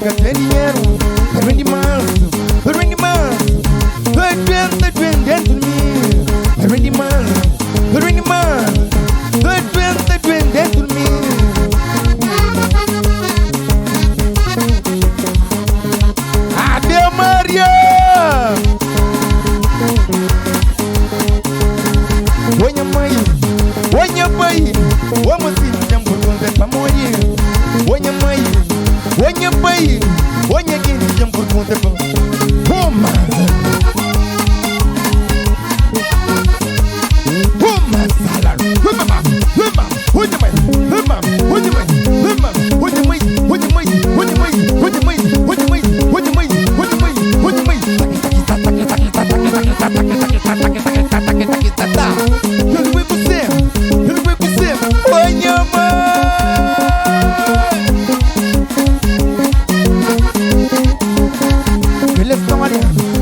nunca ter dinheiro. Vem de manso, vem de manso. Vem dentro de mim. Vem de manso, vem de manso. Vem dentro de mim. Adeus, Maria. Onha mãe, onha pai, vamos se tempo com pra morrer. Onha mãe, onha pai, onha quem tempo com tempo. Puma, puma salário. Puma, onha mãe, puma, onha mãe, puma, onha mãe, onha mãe, onha mãe, onha mãe, onha mãe, onha mãe, onha mãe, onha mãe.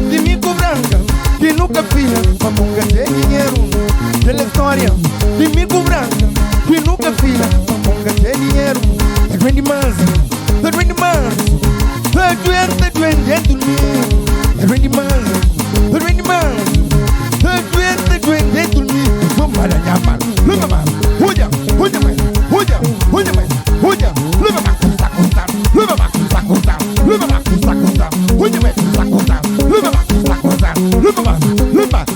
De mico branca, que nunca fila, ponga ter dinheiro. Vem de manso, vem de manso. Vem dentro de mim. Vem de manso, vem de manso. Vem dentro de mim. Vamos aranhar, mano. Leva, mano. Olha, olha, mãe. Olha, olha, mãe. Olha, leva, mano. Leva, mano. Leva, mano. Olha, mãe. Leva, mano. Leva, mano. Leva.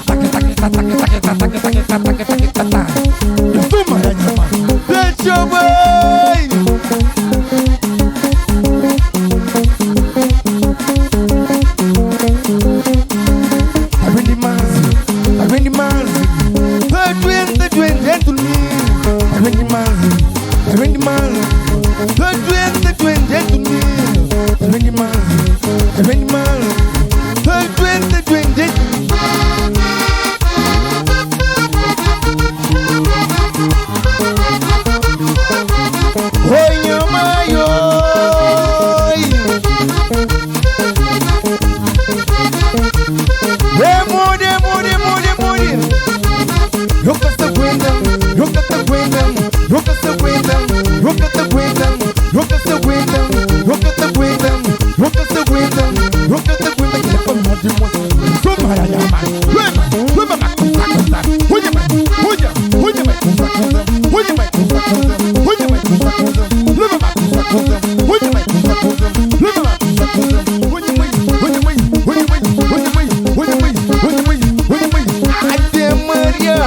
Deixa eu ver. Vem de manso. Vem de manso. Vem dentro de mim. Vem de manso. Vem de manso. Vem dentro de mim. Vem de manso. Vem de manso. Vem dentro de mim. Oi, mãe, oi. Demore. Nunca se aguentam, nunca se aguentam, nunca se aguentam, nunca se aguentam, nunca se aguentam, nunca se aguentam, nunca se aguentam, nunca se aguentam. Que é para morrer de moço. Toma, leva, olha, mãe, olha, mãe, olha, mãe, olha, mãe, leva, olha, mãe, Ave Maria,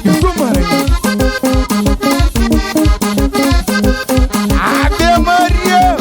isso, Maria. Ave Maria.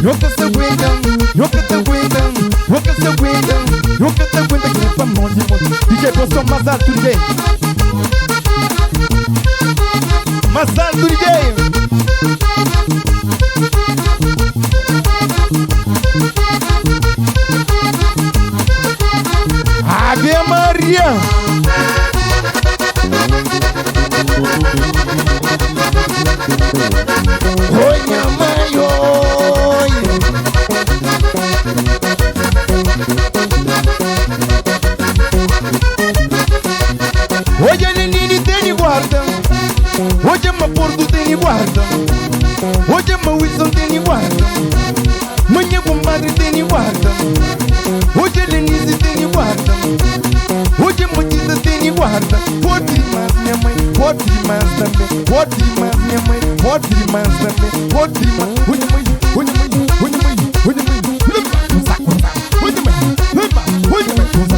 Nunca se aguentam, nunca se aguentam, nunca se aguentam, nunca se aguentam. Que é pra mão de moço. DJ, eu sou mais alto, DJ. Mais alto, DJ. Ave Maria. Oi, minha mãe, oi. Hoje a Lenine tem guarda. Hoje a Maporto tem guarda. Hoje a Wilson tem guarda. Manhã com padre tem guarda. Hoje a Lenise tem guarda. Hoje a Matita tem guarda. Pode demais, minha mãe. Pode demais também. Pode demais, minha mãe. Pode demais também. Pode demais. Olha, mãe. Olha, mãe. Olha, mãe. Olha, mãe. Leva, coisa. Olha, mãe. Leva. Olha, mãe. Coisa.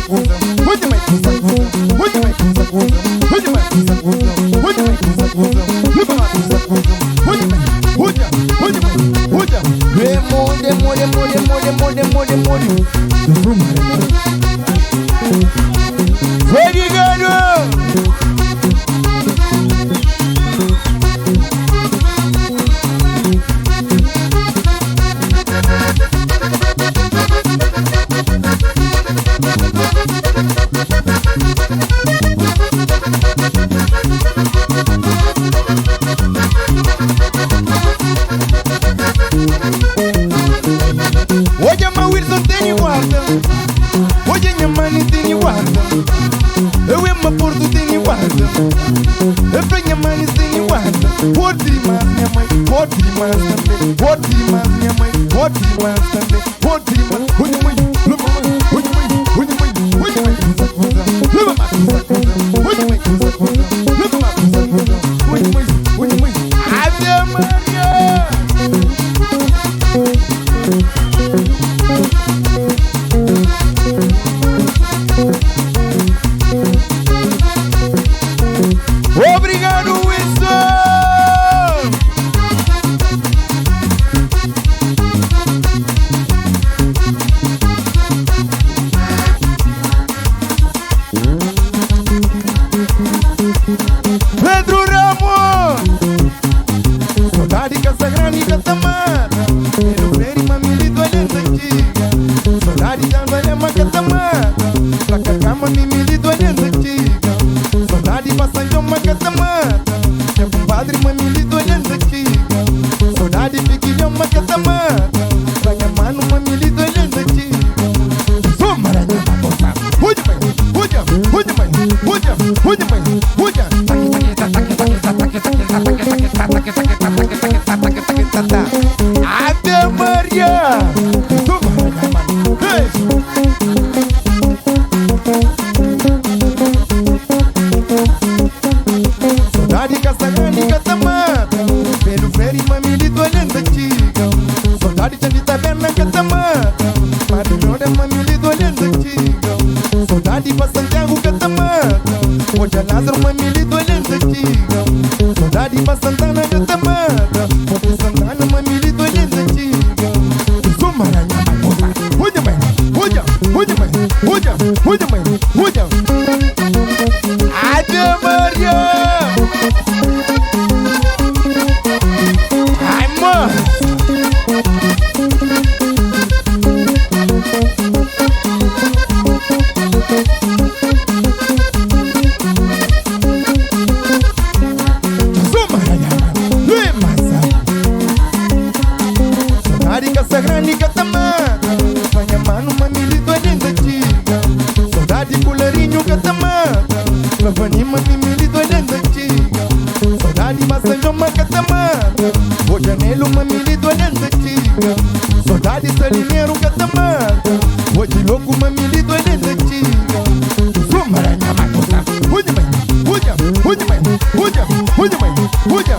Olha, mãe. Coisa. Olha, mãe. Coisa. Olha, mãe. Coisa. Olha, mãe. Coisa. Leva lá, coisa. Olha, mãe. Olha. Olha, mãe. Olha. Demore. Foi ligado! bastante. Obrigado, Wilson! Pedro Ramos! Saudade Casa Grande, Casa Mata. Pedro Freire, mamilito, aliança antiga. Saudade Tanvalema, Casa Mata. Placa Cama, mimilito, aliança antiga. Saudade Passanjoma, Casa Mata. É compadre, mamilito, aliança antiga. Saudade Piquilhoma, Casa Mata. Placa Mano, mamilito, aliança antiga. Somaranha, Bacosa. Huja, huja, huja, huja, huja, huja. Ave Maria! Saudade Casa Grande, Casa Mata. Pedro Freire, mamilito, aliança antiga. Saudade de Taberna, Casa Mata. Marinhora, mamilito, aliança antiga. Saudade pra Santiago, Casa Mata. Hoje é Lázaro, mamilito, aliança antiga. Saudade pra Santana, Casa Mata. Hoje Santana, mamilito, aliança antiga. Somaranha, Bacosa. Huja, mãe, huja, huja, mãe, huja, huja, mãe, huja. Ave Maria! Ai, mano! Saudade Casa Grande, Casa Mata. Banha Mano, mamilito, aliança antiga. Saudade Colarinho, Casa Mata. Lavanima, mimilito, aliança antiga. Saudade Passanjoma, Casa Mata. O Janelo, mamilito, aliança antiga. Saudade Salineiro, Casa Mata. Hoje louco, mamilito, aliança antiga. Somaranha, Bacosa. Huja, mãe, huja, huja, mãe, huja, huja, mãe, huja.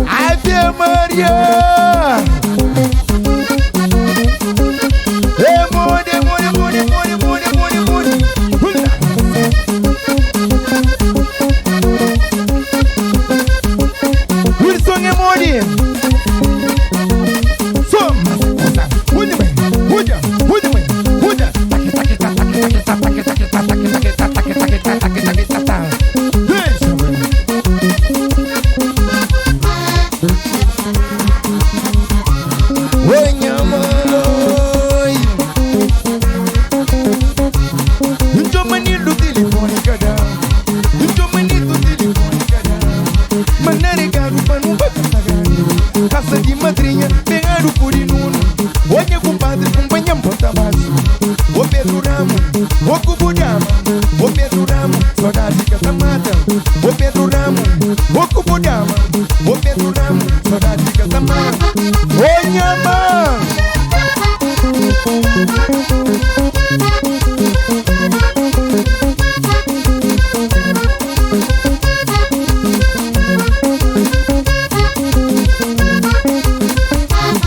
Ave Maria! Demônio, demônio, demônio, demônio, demônio, demônio. Wilson Emori! Soma! Huja, mãe, huja, huja, mãe, huja. Deixa, mãe. Oi, minha mãe. Então manido telefone cada. Então manido telefone cada. Manarigado para não bater grande. Casa de madrinha, pegaram por inuno. Olha compadre, acompanha ponta baixo. O Pedro Ramos, o Cubo Dama. O Pedro Ramos, saudade Casa Mata. O Pedro Ramos, o Cubo Dama. O Pedro Ramos, saudade Casa Mata. Oi, minha mãe.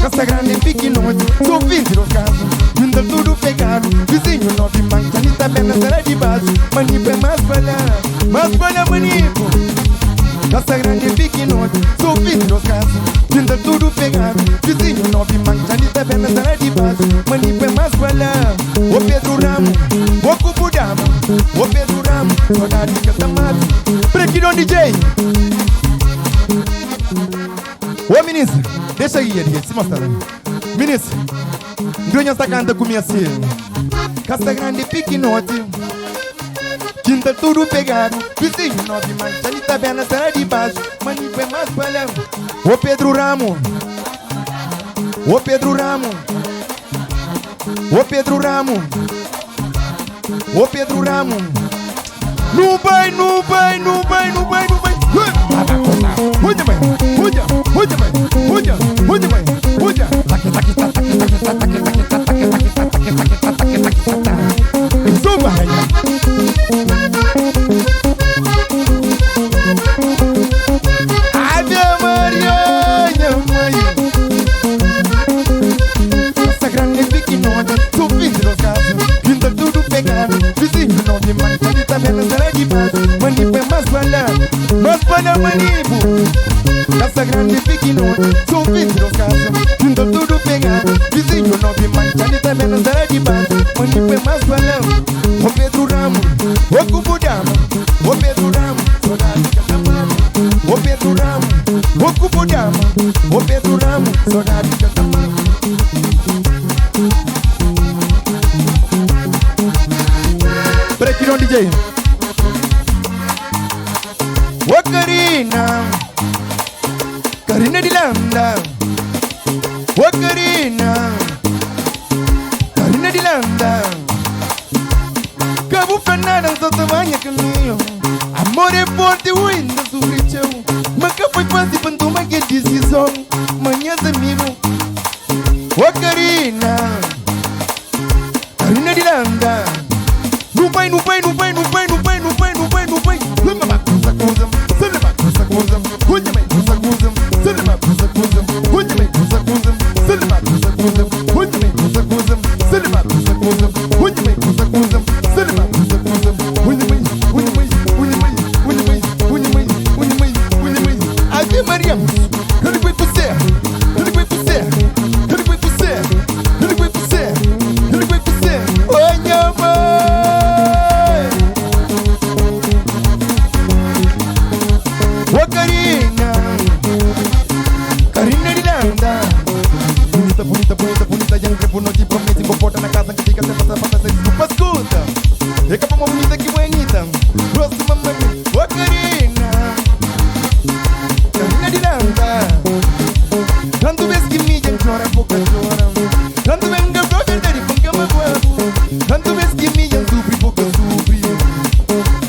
Casa Grande, Piquinote, sou 20 no caso. Junta tudo pegado, vizinho nove mancha, ni taberna será de baixo. Manipo é mais balha, manipo. Casa Grande, Piquinote, sou 20 no caso. Junta tudo pegado, vizinho nove mancha, ni taberna será de baixo. Manipo é mais balha. O Pedro Ramos, o Cubo Dama. O Pedro Ramos, saudade Casa Mata. Prequidão DJ. Ô ministro, deixa aí, se mostra. Ministro, Grunha está cantando comigo assim. Casa Grande, Piquinote. Quinta tudo pegado, vizinho nove mancha, ni taberna será de baixo. Manipo é mais balhão. Ô Pedro Ramos, ô Pedro Ramos, ô Pedro Ramos, ô Pedro Ramos. Não vai, não vai, não vai, não vai, não vai. Casa grande pequeno, são vidros casa. Junto tudo pegar, vizinho não vi mais. Ali também não será de base. Manipe mais balão. O Pedro Ramo, o Cubo Dama. O Pedro Ramo, saudade Catamama. O Pedro Ramo, o Cubo Dama. O Pedro Ramo, saudade Catamama. Break on DJ. O Karina, Karina di Landa. O Karina, Karina di Landa. Cabo Fernanda só trabalha comigo. Amor é forte, o ainda sofreu. Mas que foi fácil para tomar que decisão. Manhã amigo. O Karina, Karina di Landa. No vai, no vai, no vai, no vai, no vai, no vai, no vai, no vai. Lembra uma coisa, coisa. Cinema, coisa, coisa. Olha bem, coisa, coisa. Cinema, coisa, coisa. Olha bem, coisa, coisa. Cinema, coisa, coisa. Olha bem, coisa, coisa. Cinema, coisa, coisa. Olha bem, coisa, coisa. Cinema, coisa, coisa. Olha bem, olha bem, olha bem, olha bem, olha bem, olha bem, olha bem. Ave Maria, ele vai você, ele vai você, ele vai você, ele vai você, ele vai você. Olha mãe, o Karina, Karina di Landa. Bonita, bonita, bonita, bonita. Já não não te promete, comporta na casa que fica até passar sem desculpa, escuta. E acaba uma bonita que bonita. Próxima mãe, o Karina, Karina di Landa. Tanto vez que me chora, boca chora. Tanto venga pra verdade, boca magoado. Tanto vez que me sofre, boca sofre.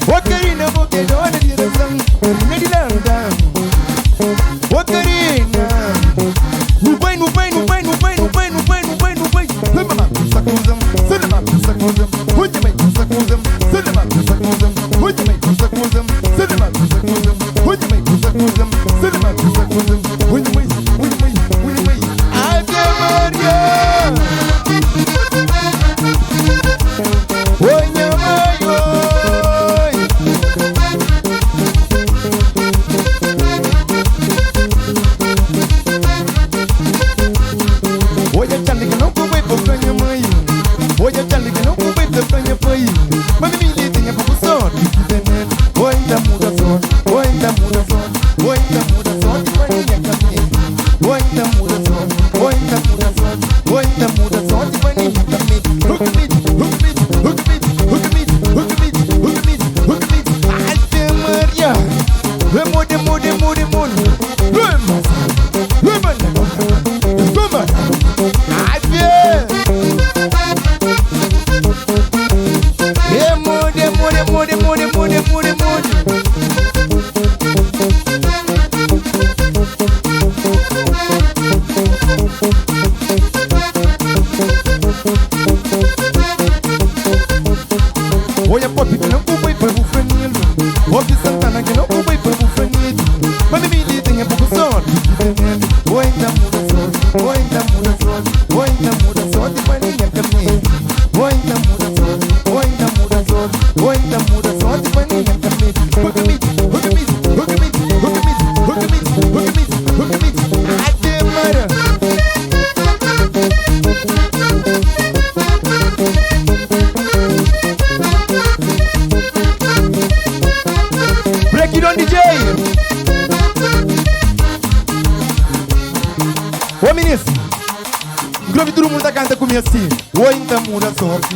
O Karina, boca dona de direção. Karina di Landa. O Karina, no vai, no vai, no vai, no vai, no vai, no vai, no vai, no vai. Cinema, coisa, coisa. Cinema, coisa, coisa. Olha bem, coisa, coisa. Cinema, coisa, coisa. Olha bem, coisa, coisa. Cinema, coisa, coisa. Olha bem, coisa, coisa. Cinema, coisa, coisa. Olha bem, olha bem, olha bem. Ave Maria. Oi, minha mãe, oi. Olha, Charlie, que não come pouco, minha mãe. Olha, Charlie, que não come pouco, minha mãe. Mas me tem a pouco sorte. Oi, da muda sorte. Oi, da muda sorte. Oi, da muda sorte. Vai minha caminho. Oi, da muda sorte. Oi, da muda sorte. Oi, da muda sorte. Vai minha caminho. Hook me, hook me, hook me, hook me, hook me, hook me, hook me. Ave Maria. Remode, mode, mode, mode. Olha pop que não cubei para o franil. Ouve Santana que não cubei para o franil. Mas me tem a pouco sorte. Oi, da muda sorte. Oi, da muda sorte. Oi, da muda sorte. Vai minha caminho. Oi, da muda sorte. Oi, da muda sorte. Oi, da muda sorte. Vai minha caminho. Hook me, hook me, hook me, hook me, hook me, hook me, hook me. Ave Maria. Break it on DJ. Ô ministro, grove todo mundo da canta comigo assim. Oi, da muda sorte.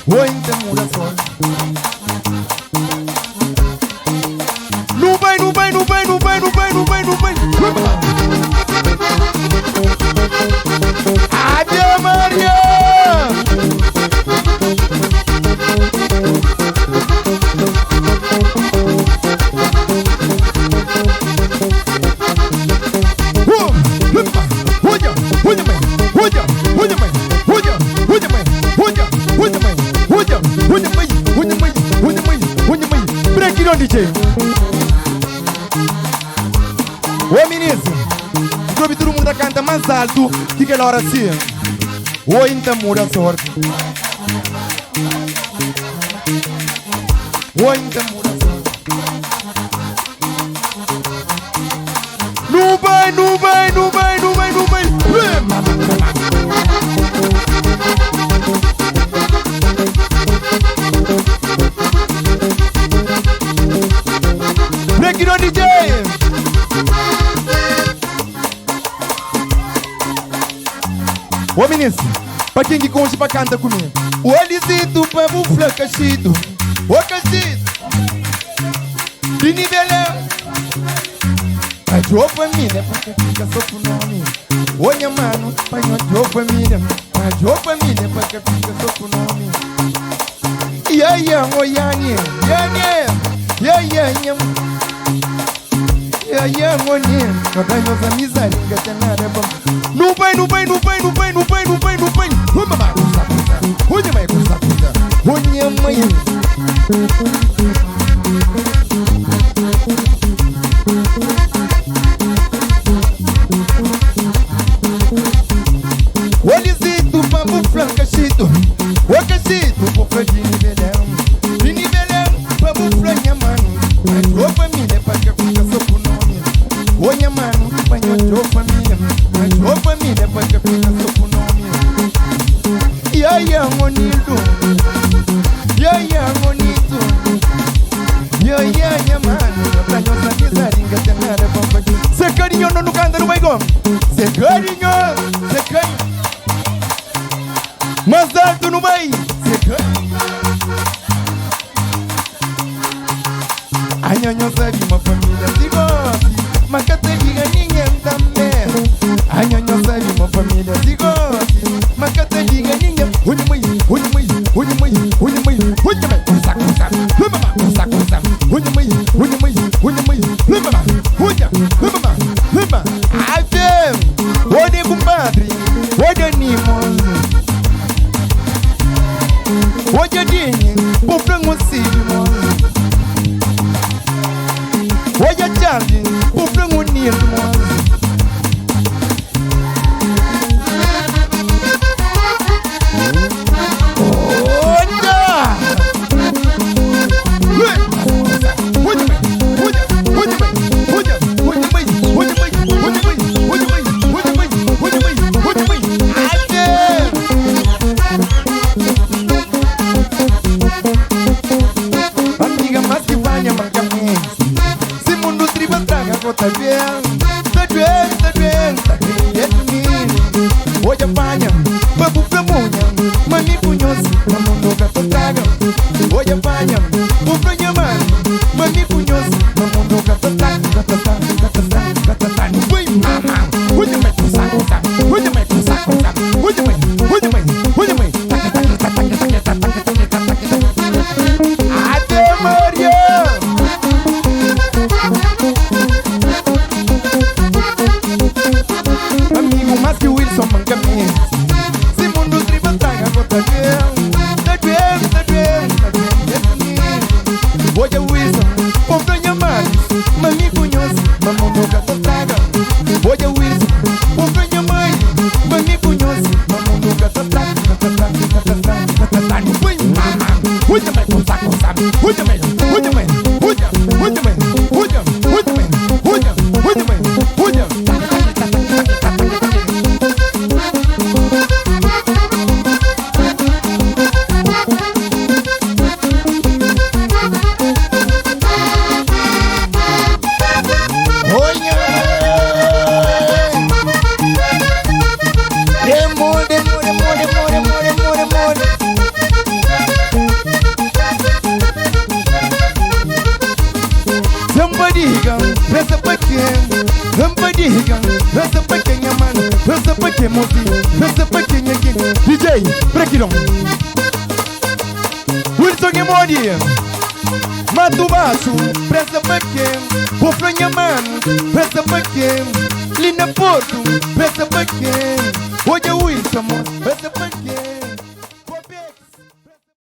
Oi, da muda sorte. No vai, no vai, no vai, no vai, no vai, no vai, no vai. Ave Maria. alto, que ela hora assim. O ainda muda sorte. O ainda muda sorte. Não vai, não vai, não vai, não vai, não vai. Break it on DJ. Ô ministro, pra quem que conte pra cantar comigo. O Elisito pra bufla cachito. O cachito de nivelão. A jogo família, porque fica só pro nome. Olha mano, pai no jogo família. A jogo família, porque fica só pro nome. Yeah, oh yani, yeah, moninho, toda nossa miséria, que tem nada bom. Não vai, não vai, não vai, não vai, não vai, não vai, não vai. Onde vai, onde vai, onde é mãe? O Elisito, papo flancachito, o cachito, pouco de nivelão, papo flanha mano. Mas tua família, pra que fica só pro nome. Olha mano, pai tua família. Mas tua família, pra que fica só pro nome. Yeah, monito. Yeah, monito. Yeah, mano. Pra nossa misaringa tem nada bom pra ti. Cê carinho no canta no baigão. Cê carinho. Mas alto no bairro. Cê carinho. Anyo sabe uma família se gosta, mas que te diga ninguém também. Anyo sabe uma família se gosta, mas que te diga ninguém. Onde mãe, onde mãe, onde mãe, onde mãe, onde mãe, onde mãe, onde mãe, onde mãe, até onde compadre, onde animo, onde dinhe, por frango civil. Olha Charlie, o frango nisso, tá bem, hoje apanha, papo pra munha, mami punhoso, na mão do gato traga. Hoje apanha, o franha mano, mami punhoso, na mão do gato traga. Não foi mamãe, onde vai com saco, onde vai com saco, onde vai, até Maria. Amigo, mas que o Wilson manca bem. Se mundo tripa traga, vou tá bem. Hoje é o Wilson, o franha mais, mami punhoso, na mão do gato traga. Hoje é o Wilson, o franha mais, mami punhoso, na mão do gato traga. Não foi mamãe, onde vai com saco, onde vai, DJ, break it on. Wilson Gemoni, Mato Baixo, presta pra quem? O Franha Mano, presta pra quem? Lina Porto, presta pra quem? Hoje é Wilson, presta pra quem?